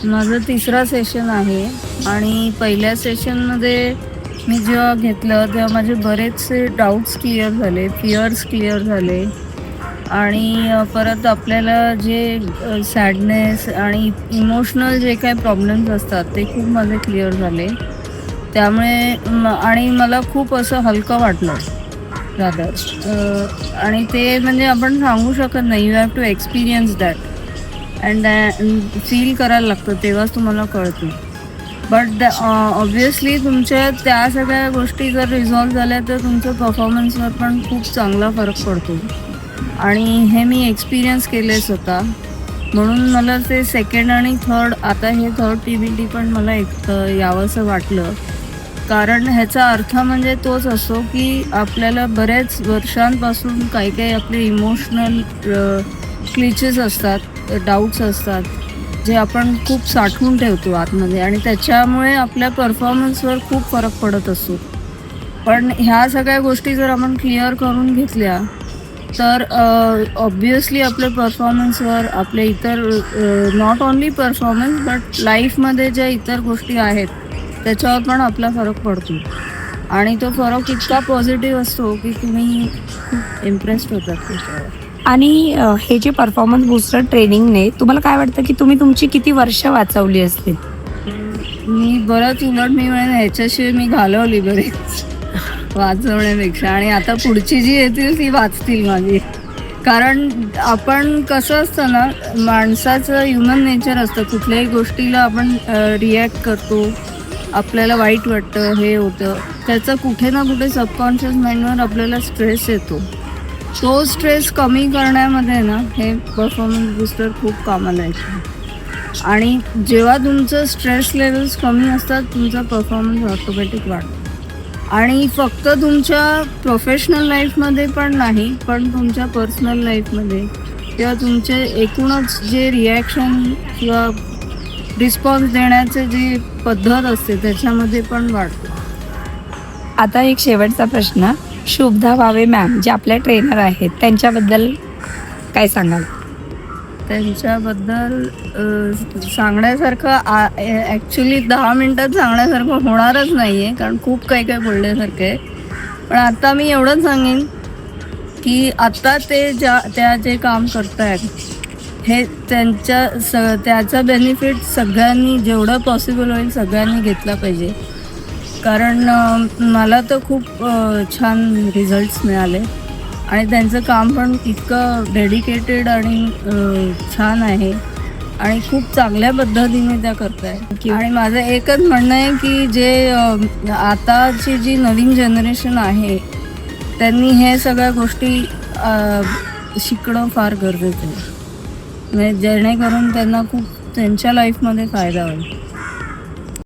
माझं तिसरा सेशन आहे आणि पहिल्या सेशनमध्ये मी जेव्हा घेतलं तेव्हा माझे बरेचसे डाऊट्स क्लिअर झाले, फिअर्स क्लिअर झाले आणि परत आपल्याला जे सॅडनेस आणि इमोशनल जे काही प्रॉब्लेम्स असतात ते खूप माझे क्लिअर झाले. त्यामुळे आणि मला खूप असं हलकं वाटलं रादर. आणि ते म्हणजे आपण सांगू शकत नाही. You have to experience that and feel करायला लागतं तेव्हाच तुम्हाला कळतं. बट ऑब्व्हियसली तुमच्या त्या सगळ्या गोष्टी जर रिझॉल्व झाल्या तर तुमच्या परफॉर्मन्सवर पण खूप चांगला फरक पडतो आणि हे मी एक्सपिरियन्स केले स्वतः. म्हणून मला ते सेकंड आणि थर्ड, आता हे थर्ड TBT पण मला यावंसं वाटलं. कारण ह्याचा अर्थ म्हणजे तोच असतो की आपल्याला बऱ्याच वर्षांपासून काही काही आपले इमोशनल क्लिचेस असतात, डाऊट्स असतात जे आपण खूप साठवून ठेवतो आतमध्ये आणि त्याच्यामुळे आपल्या परफॉर्मन्सवर खूप फरक पडत असतो. पण ह्या सगळ्या गोष्टी जर आपण क्लिअर करून घेतल्या तर ऑब्व्हियसली आपल्या परफॉर्मन्सवर, आपल्या इतर नॉट ओन्ली परफॉर्मन्स बट लाईफमध्ये ज्या इतर गोष्टी आहेत त्याच्यावर पण आपला फरक पडतो आणि तो फरक इतका पॉझिटिव्ह असतो की तुम्ही खूप इम्प्रेस्ड होतात त्याच्यावर. आणि हे जे परफॉर्मन्स बूस्टर ट्रेनिंगने तुम्हाला काय वाटतं की तुम्ही तुमची किती वर्ष वाचवली असतील? मी बरंच उलट मी म्हणेन ह्याच्याशिवाय मी घालवली बरीच वाचवण्यापेक्षा. आणि आता पुढची जी येतील ती वाचतील माझी. कारण आपण कसं असतं ना, माणसाचं ह्युमन नेचर असतं, कुठल्याही गोष्टीला आपण रिॲक्ट करतो, आपल्याला वाईट वाटतं, हे होतं, त्याचं कुठे ना कुठे सबकॉन्शियस माइंडवर आपल्याला स्ट्रेस येतो. तो स्ट्रेस कमी करण्यामध्ये ना हे परफॉर्मन्स बूस्टर खूप कामाला येतो. आणि जेव्हा तुमचं स्ट्रेस लेवल्स कमी असतात तुमचा परफॉर्मन्स ऑटोमॅटिक वाढतो. आणि फक्त तुमच्या प्रोफेशनल लाईफमध्ये पण नाही, पण तुमच्या पर्सनल लाईफमध्ये किंवा तुमचे एकूणच जे रिॲक्शन किंवा रिस्पॉन्स देण्याचे जे पद्धत असते त्याच्यामध्ये पण वाढतो. आता एक शेवटचा प्रश्न, शुभदा भावे मॅम जे आपल्या ट्रेनर आहेत त्यांच्याबद्दल काय सांगाल? त्यांच्याबद्दल सांगण्यासारखं ॲक्च्युली 10 मिनटात सांगण्यासारखं होणारच नाही आहे, कारण खूप काही काही बोलण्यासारखं आहे. पण आता मी एवढंच सांगेन की आत्ता ते त्या जे काम करत आहेत हे त्याचा बेनिफिट सगळ्यांनी जेवढं पॉसिबल होईल सगळ्यांनी घेतला पाहिजे. कारण मला तर खूप छान रिझल्ट्स मिळाले आणि त्यांचं काम पण इतकं डेडिकेटेड आणि छान आहे आणि खूप चांगल्या पद्धतीने त्या करत आहे. आणि माझं एकच म्हणणं आहे की जे आताची जी नवीन जनरेशन आहे त्यांनी हे सगळ्या गोष्टी शिकणं फार गरजेचं आहे, म्हणजे जेणेकरून त्यांना खूप त्यांच्या लाईफमध्ये फायदा होईल.